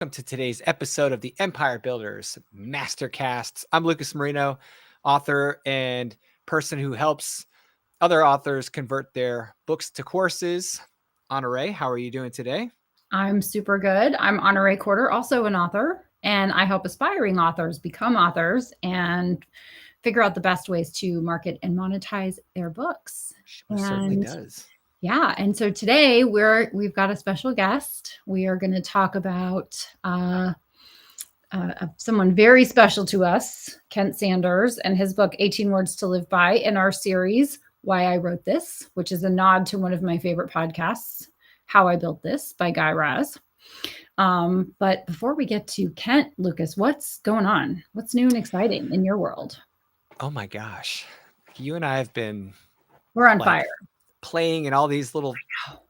Welcome to today's episode of the Empire Builders MasterCast. I'm Lucas Marino, author and person who helps other authors convert their books to courses. Honoree, how are you doing today? I'm super good. I'm Honoree Quarter, also an author, and I help aspiring authors become authors and figure out the best ways to market and monetize their books. Sure, certainly does. Yeah, and so today we've got a special guest. We are going to talk about someone very special to us, Kent Sanders, and his book 18 Words to Live By in our series Why I Wrote This, which is a nod to one of my favorite podcasts, How I Built This by Guy Raz. But before we get to Kent, Lucas, what's going on? What's new and exciting in your world? Oh my gosh. You and I have been We're on fire. Playing in all these little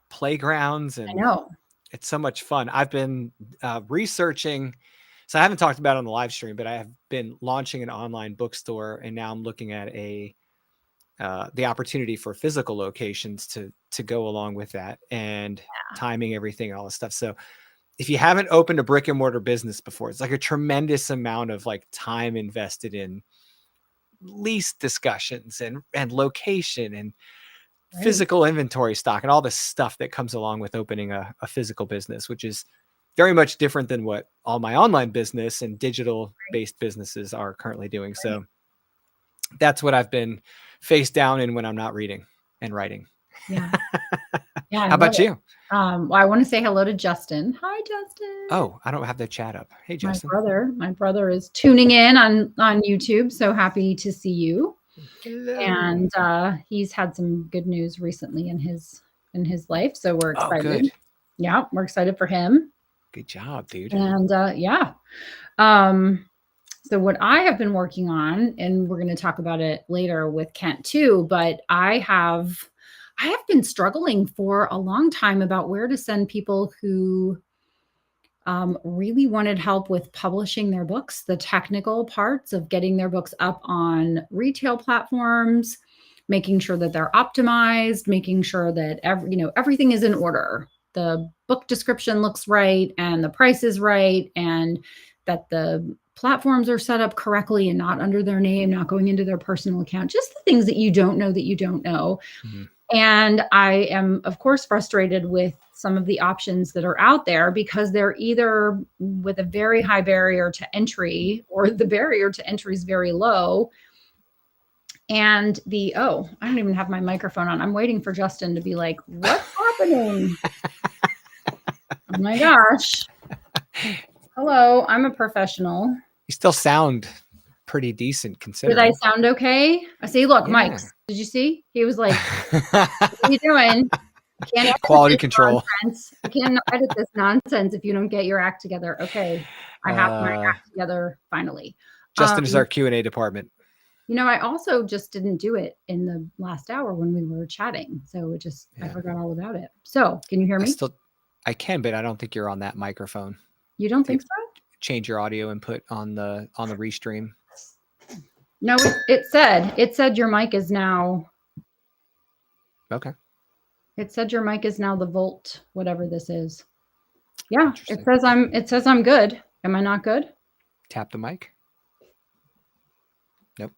playgrounds, and I know it's so much fun. I've been researching, so I haven't talked about it on the live stream, but I have been launching an online bookstore, and now I'm looking at the opportunity for physical locations to go along with that, and timing everything and all this stuff. So if you haven't opened a brick and mortar business before, it's like a tremendous amount of like time invested in lease discussions and location and physical inventory stock and all the stuff that comes along with opening a physical business, which is very much different than what all my online business and digital based businesses are currently doing. So that's what I've been face down in when I'm not reading and writing. Yeah. How about you? Well, I want to say hello to Justin. Hi, Justin. Oh, I don't have the chat up. Hey, Justin. My brother is tuning in on YouTube. So happy to see you. Hello. And he's had some good news recently in his life. So we're excited. Oh, good. Yeah, we're excited for him. Good job, dude. And so what I have been working on, and we're going to talk about it later with Kent too, but I have been struggling for a long time about where to send people who really wanted help with publishing their books, the technical parts of getting their books up on retail platforms, making sure that they're optimized, making sure that everything is in order. The book description looks right and the price is right, and that the platforms are set up correctly and not under their name, not going into their personal account, just the things that you don't know that you don't know. Mm-hmm. And I am, of course, frustrated with some of the options that are out there because they're either with a very high barrier to entry or the barrier to entry is very low. And I don't even have my microphone on. I'm waiting for Justin to be like, what's happening? Oh my gosh. Hello, I'm a professional. You still sound pretty decent considering. Did I sound okay? I see, look, yeah. Mike, did you see? He was like, what are you doing? You can't quality control. Nonsense. You can't edit this nonsense if you don't get your act together. Okay, I have my act together finally. Justin is our Q&A department. I also just didn't do it in the last hour when we were chatting. So I forgot all about it. So can you hear me? I can, but I don't think you're on that microphone. You don't think so? Change your audio input on the restream. No, it said your mic is now. Okay. It said your mic is now the Volt, whatever this is. Yeah, it says I'm good. Am I not good? Tap the mic. Nope.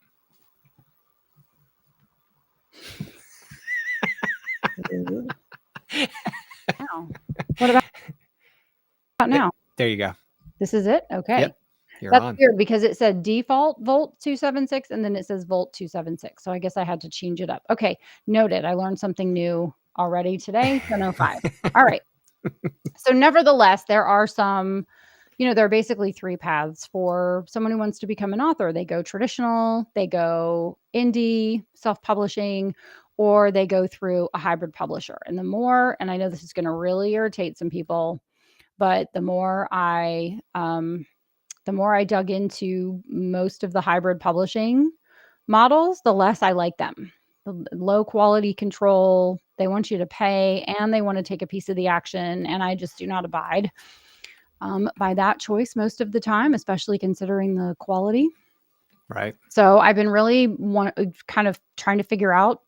Now. What about now? There you go. This is it? Okay. Yep. That's on. Weird because it said default Volt 276 and then it says Volt 276. So I guess I had to change it up. Okay. Noted. I learned something new already today. 10:05. All right. So nevertheless, there are some, there are basically three paths for someone who wants to become an author. They go traditional, they go indie, self-publishing, or they go through a hybrid publisher. And and I know this is going to really irritate some people, but the more I dug into most of the hybrid publishing models, the less I like them. The low quality control, they want you to pay and they want to take a piece of the action. And I just do not abide by that choice most of the time, especially considering the quality. Right. So I've been really kind of trying to figure out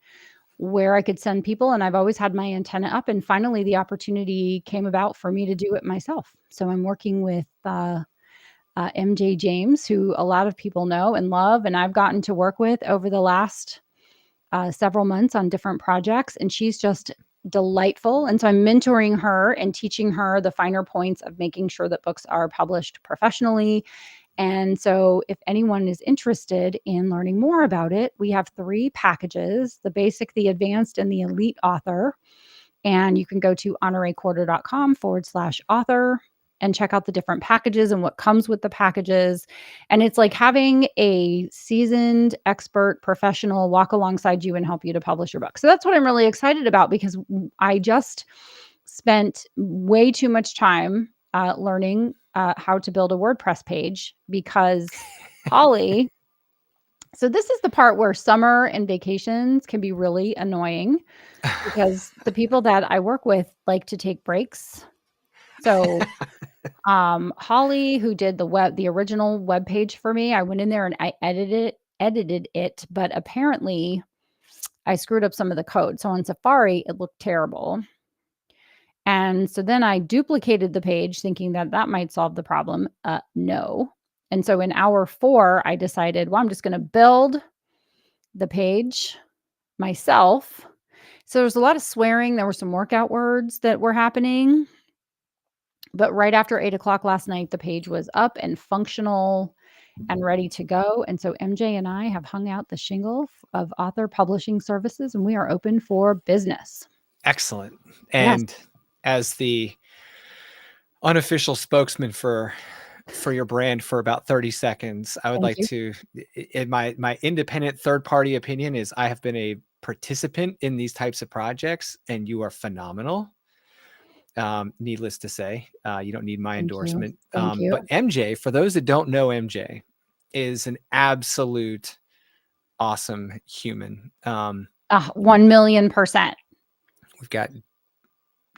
where I could send people. And I've always had my antenna up. And finally, the opportunity came about for me to do it myself. So I'm working with MJ James, who a lot of people know and love, and I've gotten to work with over the last several months on different projects. And she's just delightful. And so I'm mentoring her and teaching her the finer points of making sure that books are published professionally. And so if anyone is interested in learning more about it, we have 3 packages: the basic, the advanced, and the elite author. And you can go to honoreecorder.com/author and check out the different packages and what comes with the packages. And it's like having a seasoned expert professional walk alongside you and help you to publish your book. So that's what I'm really excited about, because I just spent way too much time learning how to build a WordPress page because Holly. So this is the part where summer and vacations can be really annoying, because the people that I work with like to take breaks. So Holly, who did the original web page for me, I went in there and I edited it, but apparently I screwed up some of the code. So on Safari, it looked terrible. And so then I duplicated the page thinking that that might solve the problem. No. And so in hour 4, I decided, well, I'm just going to build the page myself. So there's a lot of swearing. There were some workout words that were happening. But right after 8:00 last night, the page was up and functional and ready to go. And so MJ and I have hung out the shingle of author publishing services, and we are open for business. Excellent. Yes. And as the unofficial spokesman for your brand for about 30 seconds, I would Thank like you. to, in my independent third-party opinion, is I have been a participant in these types of projects, and you are phenomenal. Needless to say, you don't need my Thank you. endorsement. Thank you. But MJ, for those that don't know, MJ is an absolute awesome human. 1,000,000%. We've got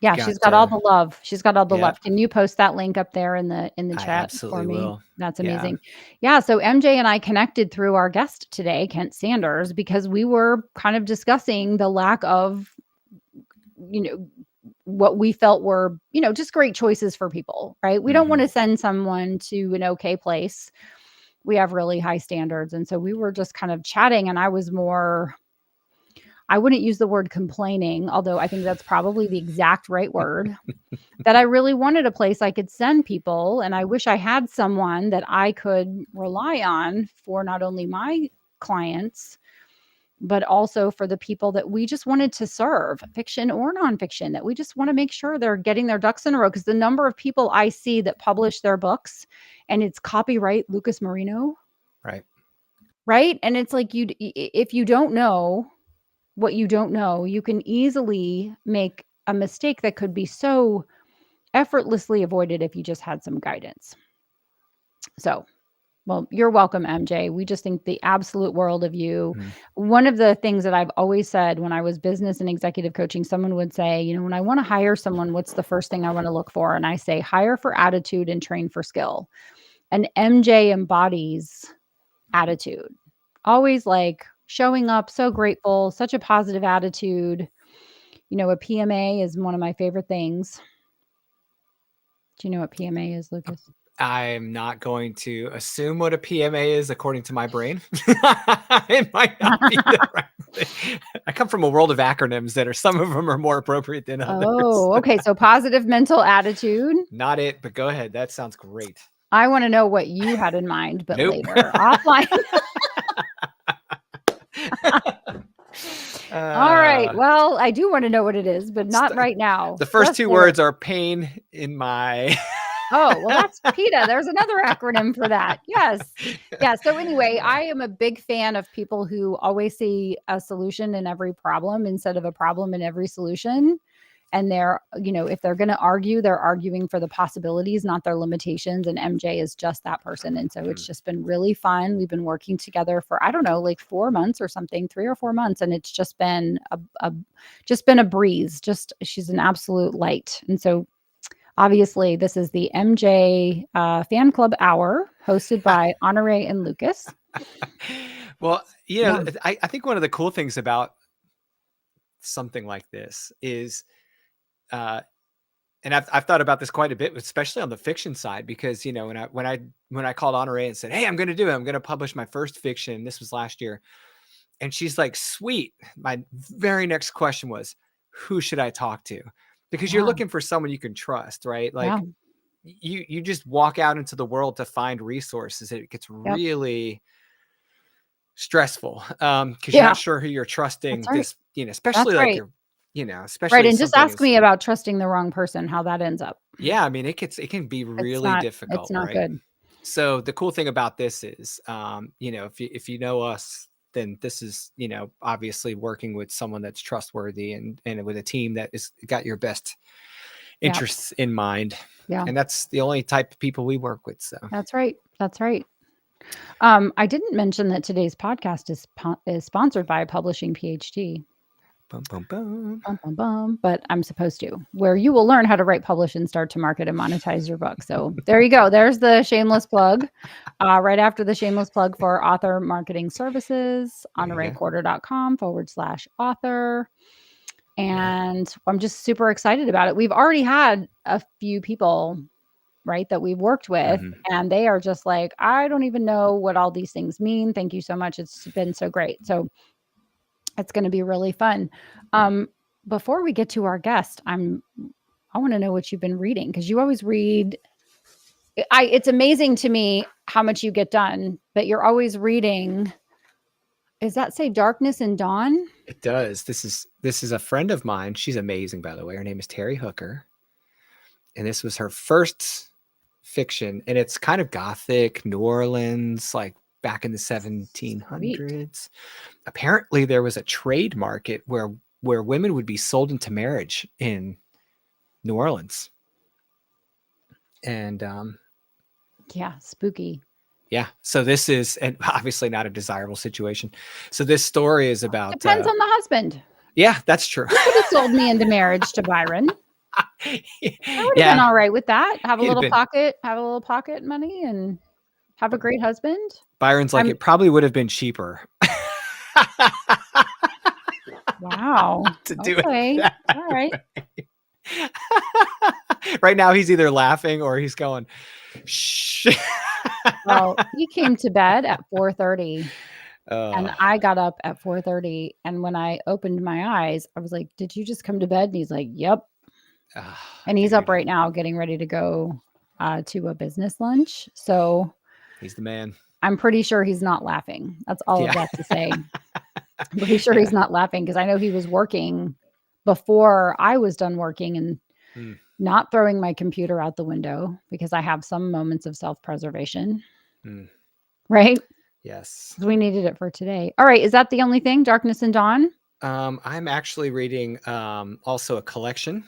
Yeah, she's got all the love. She's got all the yeah, love. Can you post that link up there in the I chat for absolutely me? will. That's Yeah. amazing. Yeah, so MJ and I connected through our guest today, Kent Sanders, because we were kind of discussing the lack of, what we felt were, just great choices for people, right? We don't want to send someone to an okay place. We have really high standards. And so we were just kind of chatting, and I wouldn't use the word complaining, although I think that's probably the exact right word, that I really wanted a place I could send people. And I wish I had someone that I could rely on for not only my clients, but also for the people that we just wanted to serve, fiction or nonfiction, that we just want to make sure they're getting their ducks in a row. Because the number of people I see that publish their books and it's copyright Lucas Marino. Right. Right. And it's like, if you don't know what you don't know, you can easily make a mistake that could be so effortlessly avoided if you just had some guidance. So, well, you're welcome, MJ. We just think the absolute world of you. One of the things that I've always said when I was business and executive coaching, someone would say, when I want to hire someone, what's the first thing I want to look for? And I say, hire for attitude and train for skill. And MJ embodies attitude. Always like showing up, so grateful, such a positive attitude. A PMA is one of my favorite things. Do you know what PMA is, Lucas? I'm not going to assume what a PMA is according to my brain. It might not be the right thing. I come from a world of acronyms that some of them are more appropriate than others. Oh, okay. So positive mental attitude. Not it, but go ahead. That sounds great. I want to know what you had in mind, but Nope. later offline. All right. Well, I do want to know what it is, but not right now. The first two words are pain in my. Oh, well, that's PETA. There's another acronym for that. Yes. Yeah. So anyway, I am a big fan of people who always see a solution in every problem instead of a problem in every solution. And they're, if they're going to argue, they're arguing for the possibilities, not their limitations. And MJ is just that person. And so it's just been really fun. We've been working together for, I don't know, like 4 months or something, 3 or 4 months. And it's just been a breeze. She's an absolute light. And so obviously this is the MJ fan club hour hosted by Honoree and Lucas. Well, I think one of the cool things about something like this is, and I've thought about this quite a bit, especially on the fiction side, because, you know, when I called Honoree and said, "Hey, I'm going to do it. I'm going to publish my first fiction." This was last year. And she's like, "Sweet." My very next question was, who should I talk to? Because you're Yeah. looking for someone you can trust, right? Yeah. Like you just walk out into the world to find resources. It gets Yep. really stressful. Because you're Yeah. not sure who you're trusting That's right. this, you know, especially That's like right. you're, you know, Right. especially And just something ask is, me about trusting the wrong person, how that ends up. yeah, I mean, it can be really It's difficult, not right? good. So the cool thing about this is, you know, if you know us, then this is, you know, obviously working with someone that's trustworthy and with a team that is got your best Yeah. interests in mind. Yeah. And that's the only type of people we work with. So That's right. That's right. I didn't mention that today's podcast is sponsored by Publishing PhD. boom, boom, boom. Bum, bum, bum, but I'm supposed to, where you will learn how to write, publish, and start to market and monetize your book. So there you go. There's the shameless plug. Right after the shameless plug for author marketing services, honoreecorder.com/author. And I'm just super excited about it. We've already had a few people, right, that we've worked with, and they are just like, I don't even know what all these things mean. Thank you so much. It's been so great. So it's going to be really fun. Before we get to our guest, I want to know what you've been reading, because you always read. It's amazing to me how much you get done, but you're always reading. Does that say Darkness and Dawn? It does. This is a friend of mine. She's amazing, by the way. Her name is Terry Hooker. And this was her first fiction. And it's kind of gothic, New Orleans, like back in the 1700s. Sweet. Apparently there was a trade market where women would be sold into marriage in New Orleans. And yeah, spooky. yeah, so this is, and obviously not a desirable situation. So this story is about Depends on the husband. Yeah, that's true. You could have sold me into marriage to Byron. I would have been all right with that. Have a little pocket money and have a great husband. Byron's like, it probably would have been cheaper. Wow. To do it. All right. Right now he's either laughing or he's going, shh. Well, he came to bed at 4:30. And I got up at 4:30. And when I opened my eyes, I was like, did you just come to bed? And he's like, yep. And he's up right now getting ready to go to a business lunch. So he's the man. I'm pretty sure he's not laughing. That's all I've got to say. I'm pretty sure he's not laughing, because I know he was working before I was done working and not throwing my computer out the window, because I have some moments of self-preservation. Right? Yes. We needed it for today. All right. Is that the only thing? Darkness and Dawn? I'm actually reading also a collection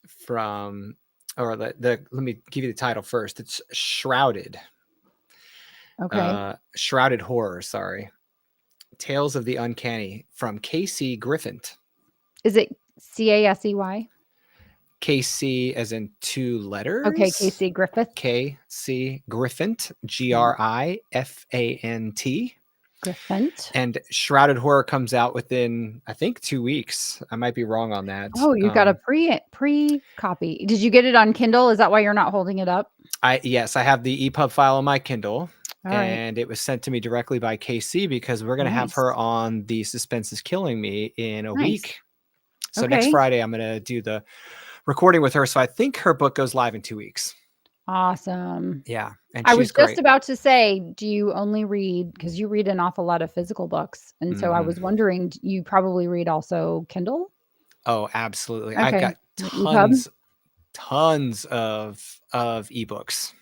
from, or let me give you the title first. It's Shrouded. Okay. Shrouded Horror, sorry. Tales of the Uncanny from K.C. Griffin. Is it Casey? KC as in two letters. Okay, KC Griffith. KC Griffin, Grifant. Griffin. And Shrouded Horror comes out within, I think, 2 weeks. I might be wrong on that. Oh, you got a pre copy. Did you get it on Kindle? Is that why you're not holding it up? Yes, I have the EPUB file on my Kindle. And it was sent to me directly by KC, because we're going to have her on the Suspense is Killing Me in a week. So next Friday, I'm going to do the recording with her. So I think her book goes live in 2 weeks. Awesome. Yeah. And I was just about to say, do you only read, because you read an awful lot of physical books. And so I was wondering, you probably read also Kindle? Oh, absolutely. Okay. I've got tons of ebooks.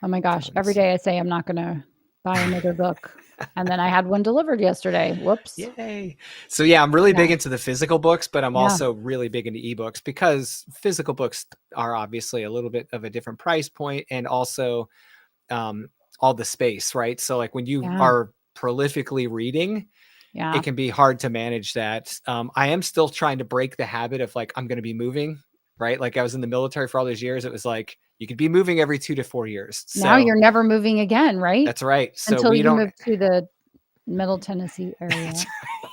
Oh my gosh. Every day I say I'm not going to buy another book. And then I had one delivered yesterday. Whoops. Yay. So yeah, I'm really big into the physical books, but I'm also really big into ebooks, because physical books are obviously a little bit of a different price point, and also all the space, right? So like when you are prolifically reading, it can be hard to manage that. I am still trying to break the habit of like, I'm going to be moving, right? Like I was in the military for all those years. It was like, you could be moving every 2 to 4 years. Now you're never moving again, right? That's right. So until you move to the Middle Tennessee area.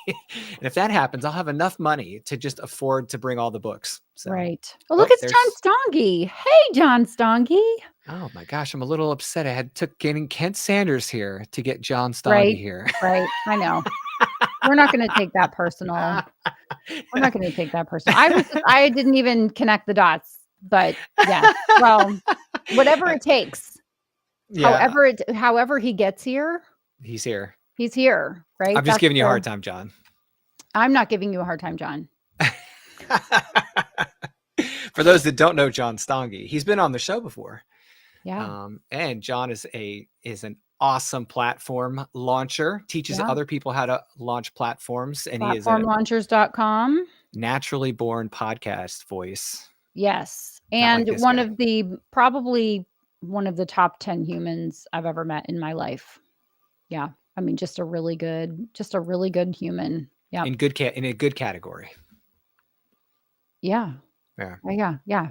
And if that happens, I'll have enough money to just afford to bring all the books. So, Right. Oh, look, it's John Stongi. Hey, John Stongi. Oh my gosh, I'm a little upset. I took getting Kent Sanders here to get John Stongi Right. here. Right. I know. We're not going to take that personal. We're not going to take that personal. I didn't even connect the dots, but yeah. Well, whatever it takes. Yeah. However he gets here. He's here. He's here, right? I'm just giving you a hard time, John. I'm not giving you a hard time, John. For those that don't know John Stongi, he's been on the show before. Yeah. And John is an awesome platform launcher, teaches other people how to launch platforms. And he is platformlaunchers.com. Naturally born podcast voice. Yes. And probably one of the top 10 humans I've ever met in my life. Yeah. I mean, just a really good human. Yeah. In a good category. Yeah. Yeah. Yeah.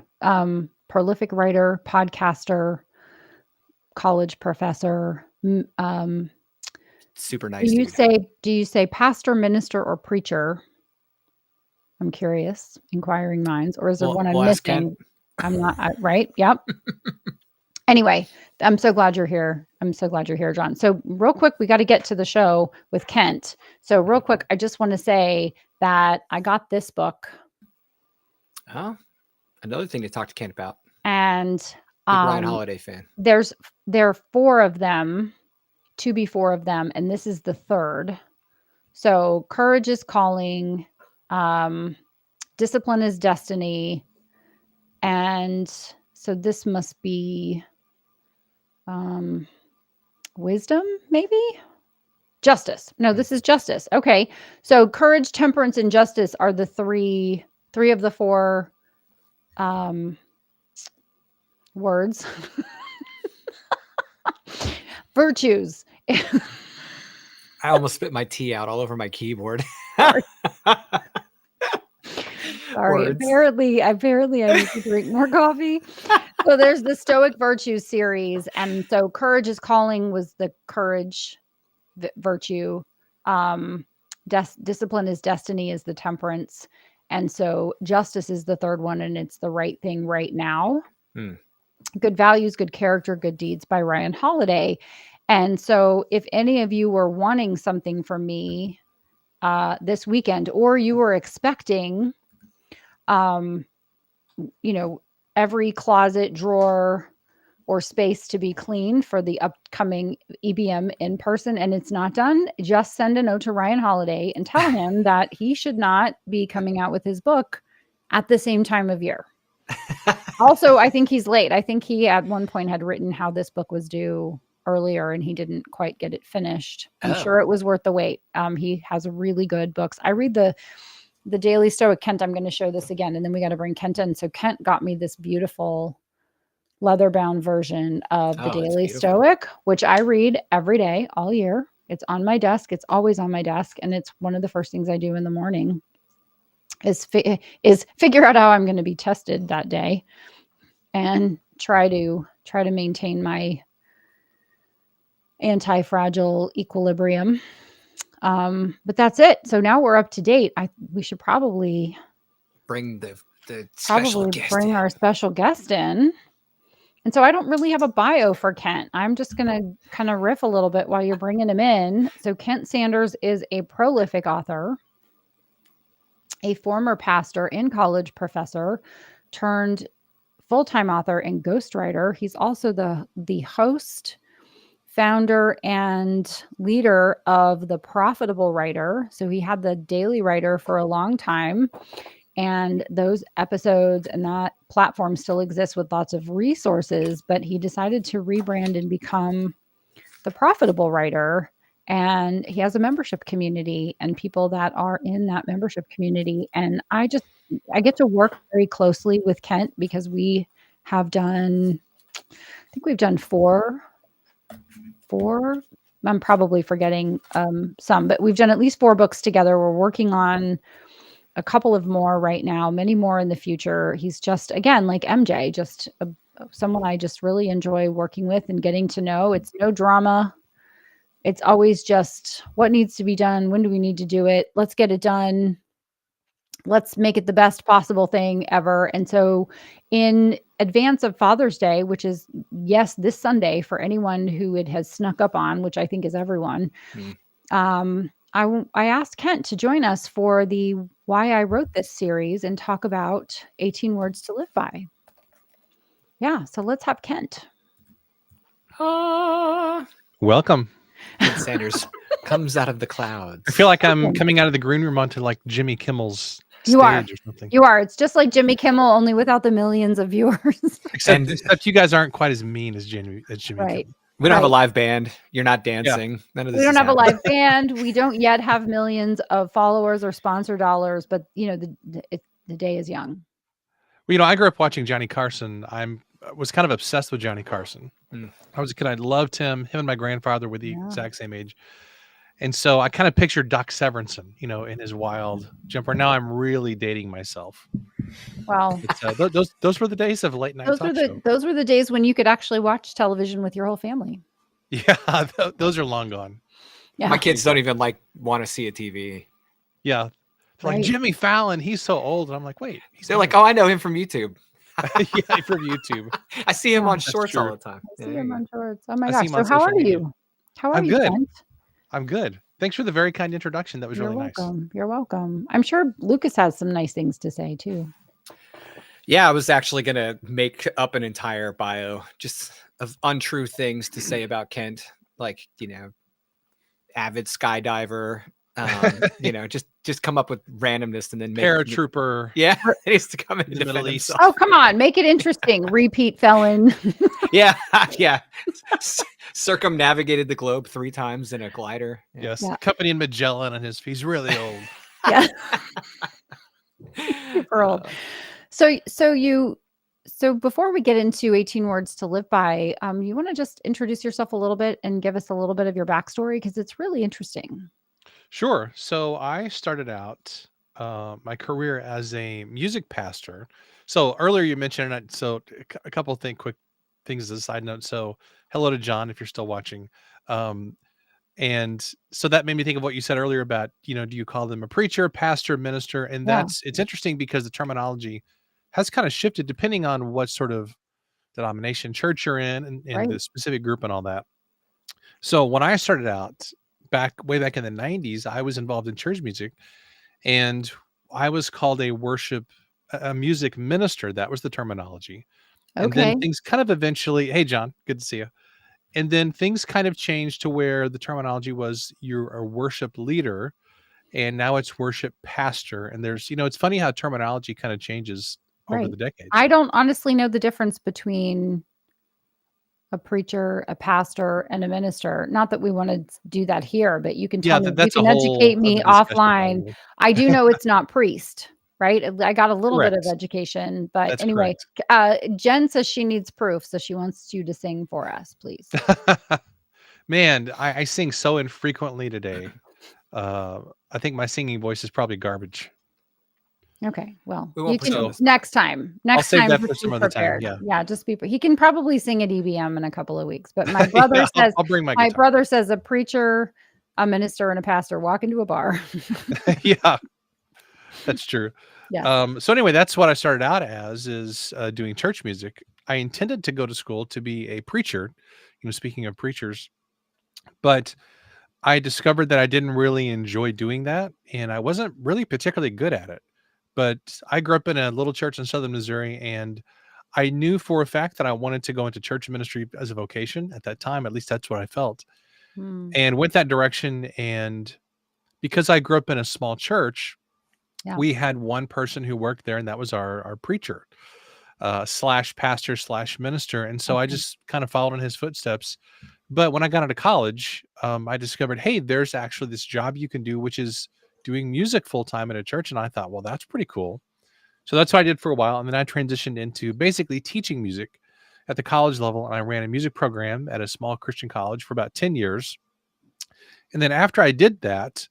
Prolific writer, podcaster, college professor. Super nice. Do you say pastor, minister, or preacher? I'm curious, inquiring minds, or is there one I'm missing? I'm not right. Yep. Anyway, I'm so glad you're here. John. So real quick, we got to get to the show with Kent. So real quick, I just want to say that I got this book. Oh, another thing to talk to Kent about. And Ryan Holiday fan. There are 4 of them, to be 4 of them, and this is the 3rd. So Courage is Calling, Discipline is Destiny, and so this must be Wisdom, maybe? Justice. No, this is Justice. Okay. So Courage, Temperance, and Justice are the three of the 4 words. Virtues. I almost spit my tea out all over my keyboard. Sorry. Apparently I need to drink more coffee. So there's the Stoic Virtues series. And so Courage is Calling was the courage virtue. Discipline is Destiny is the temperance. And so Justice is the 3rd one, and it's the right thing right now. Good Values, Good Character, Good Deeds by Ryan Holiday. And so if any of you were wanting something from me this weekend, or you were expecting, every closet, drawer, or space to be clean for the upcoming EBM in person, and it's not done, just send a note to Ryan Holiday and tell him that he should not be coming out with his book at the same time of year. Also, I think he's late. I think he at one point had written how this book was due earlier and he didn't quite get it finished. I'm sure it was worth the wait. He has really good books. I read the Daily Stoic. Kent, I'm going to show this again, and then we got to bring Kent in. So Kent got me this beautiful leather-bound version of the Daily Stoic, which I read every day, all year. It's on my desk. It's always on my desk, and it's one of the first things I do in the morning is figure out how I'm going to be tested that day, and try to maintain my anti-fragile equilibrium. But that's it. So now we're up to date. We should probably bring our special guest in. And so I don't really have a bio for Kent. I'm just going to kind of riff a little bit while you're bringing him in. So Kent Sanders is a prolific author, a former pastor and college professor turned full-time author and ghostwriter. He's also the host, founder, and leader of The Profitable Writer. So he had the Daily Writer for a long time. And those episodes and that platform still exists with lots of resources, but he decided to rebrand and become The Profitable Writer. And he has a membership community and people that are in that membership community. And I get to work very closely with Kent because we've done 4. I'm probably forgetting some, but we've done at least 4 books together. We're working on a couple of more right now, many more in the future. He's just, again, like MJ, just someone I just really enjoy working with and getting to know. It's no drama. It's always just what needs to be done. When do we need to do it? Let's get it done. Let's make it the best possible thing ever. And so in advance of Father's Day, which is, yes, this Sunday for anyone who it has snuck up on, which I think is everyone, I asked Kent to join us for the Why I Wrote This series and talk about 18 Words to Live By. Yeah, so let's have Kent. Welcome. Kent Sanders comes out of the clouds. I feel like I'm coming out of the green room onto like Jimmy Kimmel's You are. stage or something. You are. It's just like Jimmy Kimmel, only without the millions of viewers. Except you guys aren't quite as mean as Jimmy Right. Kimmel. We don't have a live band. You're not dancing. None of this. We don't is have happening. a live band. We don't yet have millions of followers or sponsor dollars, but the day is young. Well, I grew up watching Johnny Carson. Was kind of obsessed with Johnny Carson. I was a kid. I loved him. Him and my grandfather were the exact same age. And so I kind of pictured Doc Severinsen, in his wild jumper. Now I'm really dating myself. Well, those were the days of late night talk show. Those were the days when you could actually watch television with your whole family. Yeah, those are long gone. Yeah. My kids don't even want to see a TV. Yeah. They're like, Jimmy Fallon, he's so old. And I'm like, wait. They're like, oh, I know him from YouTube. Yeah, from YouTube. I see him on shorts all the time. I see him on shorts. Oh my I gosh. see him on So how social are media. you? How are I'm you, good. Kent? I'm good. Thanks for the very kind introduction. That was really nice. You're welcome. I'm sure Lucas has some nice things to say too. Yeah, I was actually going to make up an entire bio just of untrue things to say about Kent, like, avid skydiver, just come up with randomness and then make paratrooper. Yeah, it needs to come in the Middle East. Oh, come on, make it interesting. Repeat felon. Yeah. Circumnavigated the globe 3 times in a glider. Yes, accompanying Magellan on his feet. He's really old. Yeah, super old. So before we get into 18 Words to Live By, you want to just introduce yourself a little bit and give us a little bit of your backstory because it's really interesting. Sure. So I started out my career as a music pastor. So earlier you mentioned it. So a couple of quick things as a side note. So hello to John, if you're still watching. And so that made me think of what you said earlier about, do you call them a preacher, pastor, minister? And it's interesting because the terminology has kind of shifted depending on what sort of denomination, church you're in and the specific group and all that. So when I started out way back in the 90s, I was involved in church music and I was called a music minister. That was the terminology. Okay. And then things kind of eventually, hey, John, good to see you. And then things kind of changed to where the terminology was you're a worship leader and now it's worship pastor. And there's, it's funny how terminology kind of changes over the decades. I don't honestly know the difference between a preacher, a pastor, and a minister. Not that we want to do that here, but you can tell me, you can educate me offline. I do know it's not priest, right? I got a little bit of education, but that's anyway, Jen says she needs proof. So she wants you to sing for us, please. Man, I sing so infrequently today. I think my singing voice is probably garbage. Okay, well, you can next time. I'll save that for some other time. Yeah, just be. He can probably sing at EBM in a couple of weeks. But my brother says, I'll bring my brother says a preacher, a minister, and a pastor walk into a bar. Yeah, that's true. Yeah. So anyway, that's what I started out as is doing church music. I intended to go to school to be a preacher. Speaking of preachers, but I discovered that I didn't really enjoy doing that, and I wasn't really particularly good at it. But I grew up in a little church in Southern Missouri, and I knew for a fact that I wanted to go into church ministry as a vocation at that time. At least that's what I felt. And went that direction. And because I grew up in a small church, we had one person who worked there, and that was our preacher, / pastor / minister. And so I just kind of followed in his footsteps. But when I got into college, I discovered, hey, there's actually this job you can do, which is doing music full time at a church. And I thought, well, that's pretty cool. So that's what I did for a while. And then I transitioned into basically teaching music at the college level. And I ran a music program at a small Christian college for about 10 years. And then after I did that,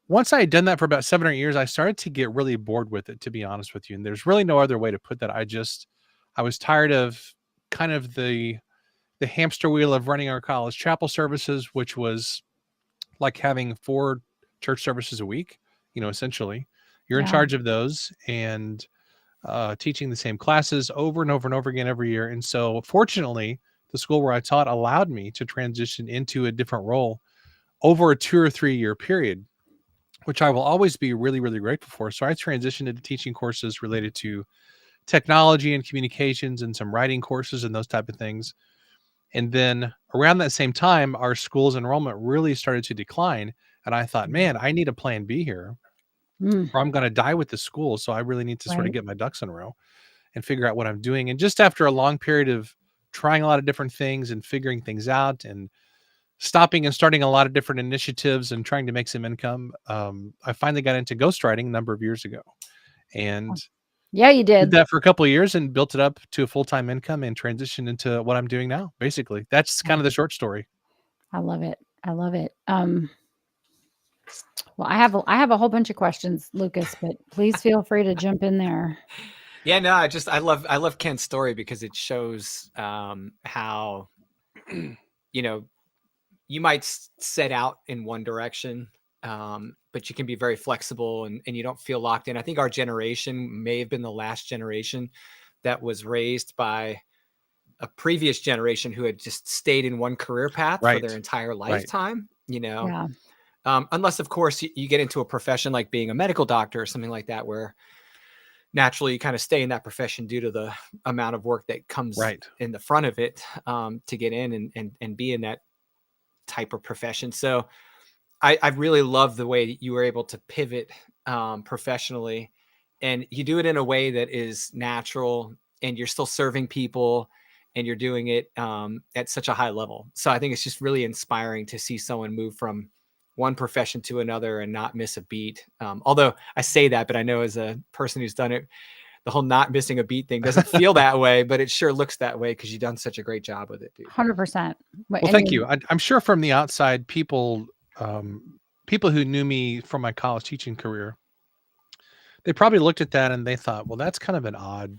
once I had done that for about 7 or 8 years, I started to get really bored with it, to be honest with you. And there's really no other way to put that. I was tired of kind of the the hamster wheel of running our college chapel services, which was like having 4 church services a week, essentially. You're in Yeah. charge of those and teaching the same classes over and over and over again every year. And so fortunately, the school where I taught allowed me to transition into a different role over a 2 or 3 year period, which I will always be really, really grateful for. So I transitioned into teaching courses related to technology and communications and some writing courses and those type of things. And then around that same time, our school's enrollment really started to decline. And I thought, man, I need a plan B here, Mm, or I'm going to die with the school. So I really need to sort of right. get my ducks in a row and figure out what I'm doing. And just after a long period of trying a lot of different things and figuring things out and stopping and starting a lot of different initiatives and trying to make some income, I finally got into ghostwriting a number of years ago and Yeah, you did did. that for a couple of years and built it up to a full-time income and transitioned into what I'm doing now. Basically, that's kind of the short story. I love it. I love it. Well, I have a whole bunch of questions, Lucas, but please feel free to jump in there. Yeah, no, I love Ken's story because it shows how you might set out in one direction, but you can be very flexible and you don't feel locked in. I think our generation may have been the last generation that was raised by a previous generation who had just stayed in one career path for their Right. entire Right. lifetime, Yeah. unless of course you get into a profession like being a medical doctor or something like that, where naturally you kind of stay in that profession due to the amount of work that comes Right. in the front of it, to get in and be in that type of profession. So I really love the way that you were able to pivot professionally, and you do it in a way that is natural, and you're still serving people, and you're doing it at such a high level. So I think it's just really inspiring to see someone move from one profession to another and not miss a beat. Although I say that, but I know as a person who's done it, the whole not missing a beat thing doesn't feel that way, but it sure looks that way because you've done such a great job with it, dude. 100%. But Well, thank you. I'm sure from the outside, people who knew me from my college teaching career, they probably looked at that and they thought, well, that's kind of an odd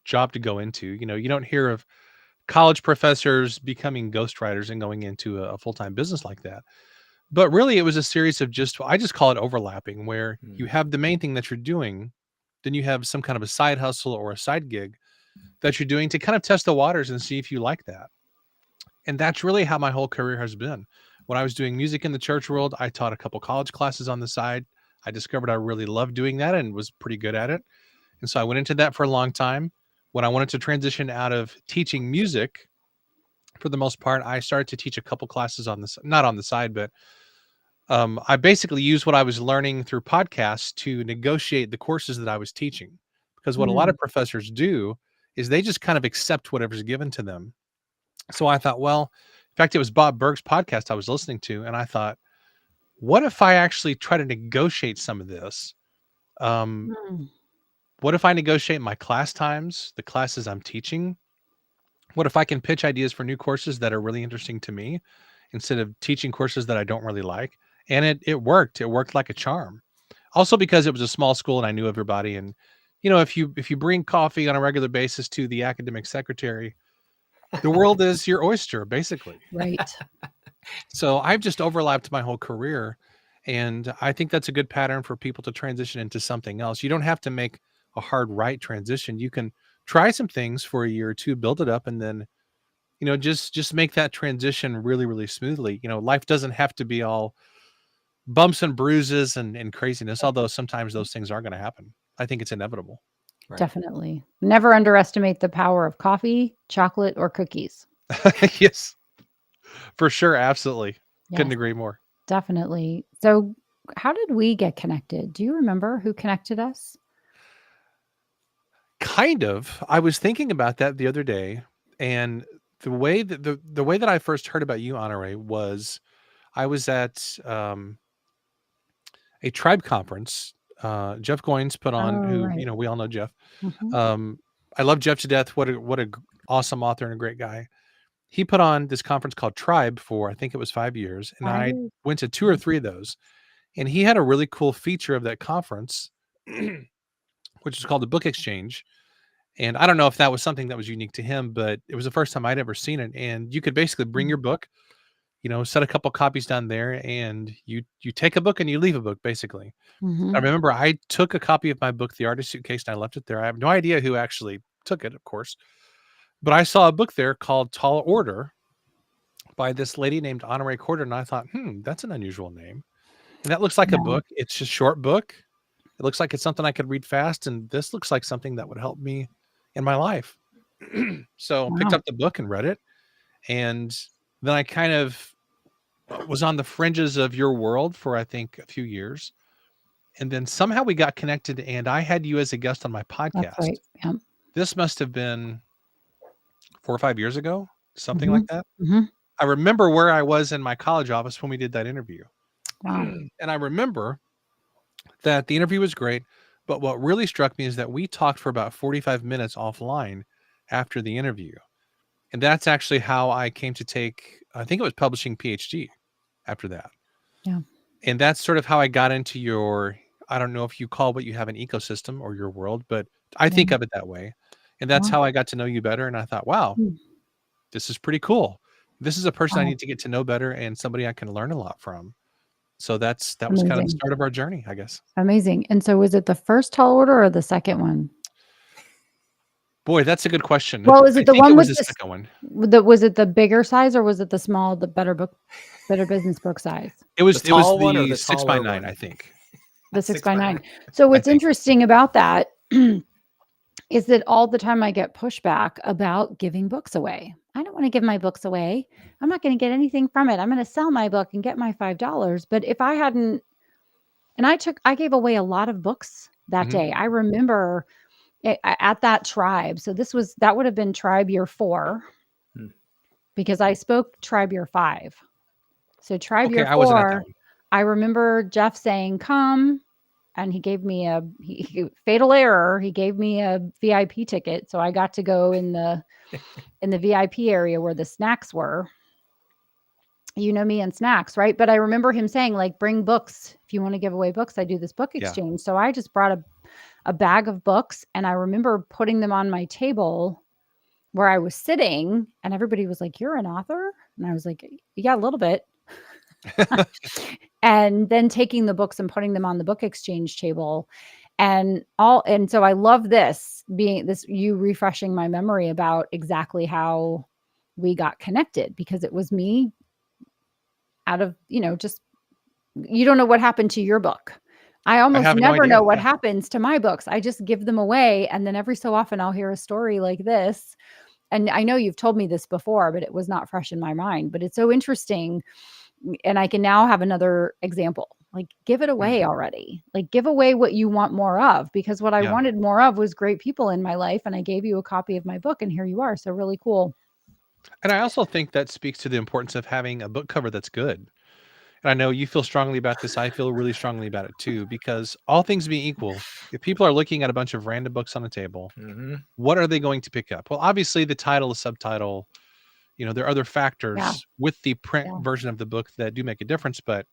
job to go into. You don't hear of college professors becoming ghostwriters and going into a full-time business like that. But really, it was a series of I just call it overlapping, where you have the main thing that you're doing, then you have some kind of a side hustle or a side gig that you're doing to kind of test the waters and see if you like that. And that's really how my whole career has been. When I was doing music in the church world, I taught a couple college classes on the side. I discovered I really loved doing that and was pretty good at it. And so I went into that for a long time. When I wanted to transition out of teaching music, for the most part, I started to teach a couple classes on this, not on the side, but I basically used what I was learning through podcasts to negotiate the courses that I was teaching. Because what a lot of professors do is they just kind of accept whatever's given to them. So I thought, well, in fact, it was Bob Berg's podcast I was listening to, and I thought, what if I actually try to negotiate some of this? What if I negotiate my class times, the classes I'm teaching? What if I can pitch ideas for new courses that are really interesting to me instead of teaching courses that I don't really like? And it worked. It worked like a charm. Also because it was a small school and I knew everybody. And if you bring coffee on a regular basis to the academic secretary, the world is your oyster, basically. Right. So I've just overlapped my whole career. And I think that's a good pattern for people to transition into something else. You don't have to make a hard right transition. You can try some things for a year or two, build it up, and then, just make that transition really, really smoothly. Life doesn't have to be all bumps and bruises and craziness, although sometimes those things are going to happen. I think it's inevitable. Right. Definitely. Never underestimate the power of coffee, chocolate, or cookies. Yes, for sure. Absolutely. Couldn't Yes, agree more. definitely. So, how did we get connected? Do you remember who connected us? Kind of. I was thinking about that the other day, and the way that the way that I first heard about you, Honoree, was I was at a tribe conference. Jeff Goins put on, Oh, who right. we all know Jeff. Mhm. I love Jeff to death. What a awesome author and a great guy. He put on this conference called Tribe for, I think it was 5 years, and I 5 years. went to 2 or 3 of those. And he had a really cool feature of that conference, which is called the Book Exchange. And I don't know if that was something that was unique to him, but it was the first time I'd ever seen it. And you could basically bring your book, set a couple copies down there, and you take a book and you leave a book, basically. I remember I took a copy of my book, The Artist Suitcase, and I left it there. I have no idea who actually took it, of course. But I saw a book there called Tall Order by this lady named Honoree and I thought, that's an unusual name. And that looks like a book. It's a short book. It looks like it's something I could read fast, and this looks like something that would help me in my life. So picked up the book and read it. And then I kind of was on the fringes of your world for, I think, a few years. And then somehow we got connected, and I had you as a guest on my podcast. That's right. Yeah. This must have been 4 or 5 years ago, something like that. I remember where I was in my college office when we did that interview. Wow. And I remember that the interview was great, but what really struck me is that we talked for about 45 minutes offline after the interview. And that's actually how I came to take, I think it was publishing PhD after that. Yeah. And that's sort of how I got into your, I don't know if you call what you have an ecosystem or your world, but I think of it that way. And that's how I got to know you better. And I thought, wow, this is pretty cool. This is a person I need to get to know better and somebody I can learn a lot from. So that was kind of the start of our journey, I guess. Amazing. And so was it the first Tall Order or the second one? Boy, that's a good question. Well, is it the one with the second one? Was it the bigger size, or was it the small, the Better Business book size? It was the 6x9, I think. The 6x9. So what's interesting about that is that all the time I get pushback about giving books away. I don't want to give my books away. I'm not going to get anything from it. I'm going to sell my book and get my $5. But if I hadn't, and I gave away a lot of books that day. I remember at that tribe. So that would have been tribe year 4 because I spoke tribe year 5. So tribe year 4, I remember Jeff saying, come, and he gave me fatal error. He gave me a VIP ticket. So I got to go in the VIP area where the snacks were. You know me and snacks, right? But I remember him saying, like, bring books. If you want to give away books, I do this book exchange. So I just brought a bag of books, and I remember putting them on my table where I was sitting, and everybody was like, you're an author? And I was like, yeah, a little bit. And then taking the books and putting them on the book exchange table and so I love you refreshing my memory about exactly how we got connected, because it was me out of, just, you don't know what happened to your book. I almost never know what happens to my books. I just give them away. And then every so often I'll hear a story like this. And I know you've told me this before, but it was not fresh in my mind. But it's so interesting. And I can now have another example. Like, give it away already. Like, give away what you want more of, because what I wanted more of was great people in my life. And I gave you a copy of my book, and here you are. So really cool. And I also think that speaks to the importance of having a book cover that's good. And I know you feel strongly about this. I feel really strongly about it too, because all things being equal, if people are looking at a bunch of random books on the table, what are they going to pick up? Well, obviously the title, the subtitle, there are other factors with the print version of the book that do make a difference. But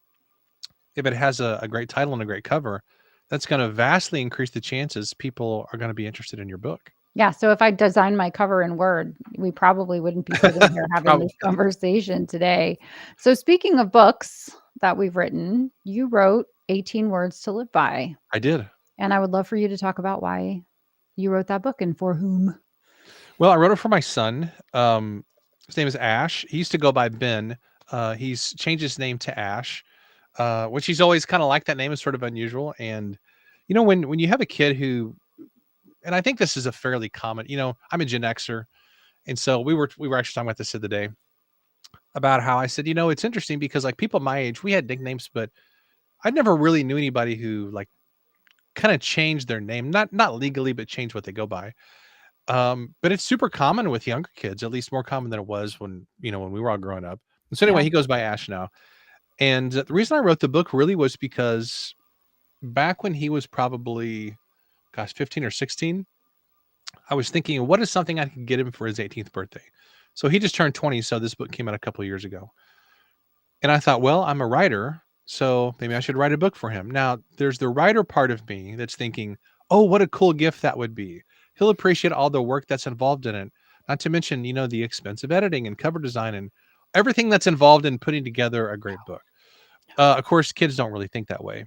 if it has a great title and a great cover, that's going to vastly increase the chances people are going to be interested in your book. Yeah. So if I designed my cover in Word, we probably wouldn't be sitting here having this conversation today. So speaking of books that we've written, you wrote 18 Words to Live By. I did. And I would love for you to talk about why you wrote that book and for whom. Well, I wrote it for my son. His name is Ash. He used to go by Ben. He's changed his name to Ash, which he's always kind of liked. That name is sort of unusual. And, when you have a kid who, and I think this is a fairly common, I'm a Gen Xer. And so we were actually talking about this the other day about how I said, it's interesting because like people my age, we had nicknames, but I never really knew anybody who like kind of changed their name, not legally, but changed what they go by. But it's super common with younger kids, at least more common than it was when we were all growing up. And so anyway, he goes by Ash now. And the reason I wrote the book really was because back when he was probably, 15 or 16, I was thinking, what is something I could get him for his 18th birthday? So he just turned 20. So this book came out a couple of years ago. And I thought, well, I'm a writer, so maybe I should write a book for him. Now, there's the writer part of me that's thinking, oh, what a cool gift that would be he'll appreciate all the work that's involved in it. Not to mention, the expensive editing and cover design and everything that's involved in putting together a great book. Of course, kids don't really think that way.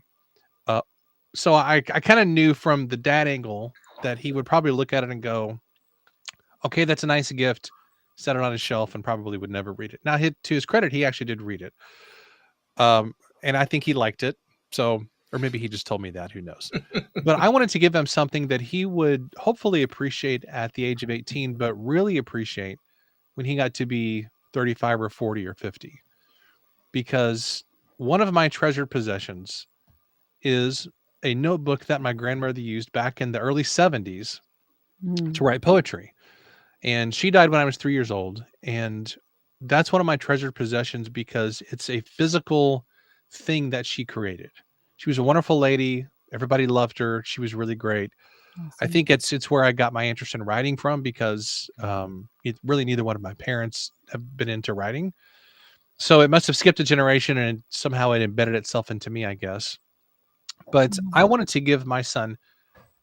So I kind of knew from the dad angle that he would probably look at it and go, okay, that's a nice gift, set it on his shelf, and probably would never read it. Now, to his credit, he actually did read it. And I think he liked it. So, or maybe he just told me that, who knows. But I wanted to give him something that he would hopefully appreciate at the age of 18, but really appreciate when he got to be 35 or 40 or 50. Because one of my treasured possessions is a notebook that my grandmother used back in the early 70s to write poetry. And she died when I was 3 years old. And that's one of my treasured possessions because it's a physical thing that she created. She was a wonderful lady. Everybody loved her. She was really great. Awesome. I think it's where I got my interest in writing from because really neither one of my parents have been into writing. So it must have skipped a generation and somehow it embedded itself into me, I guess. But I wanted to give my son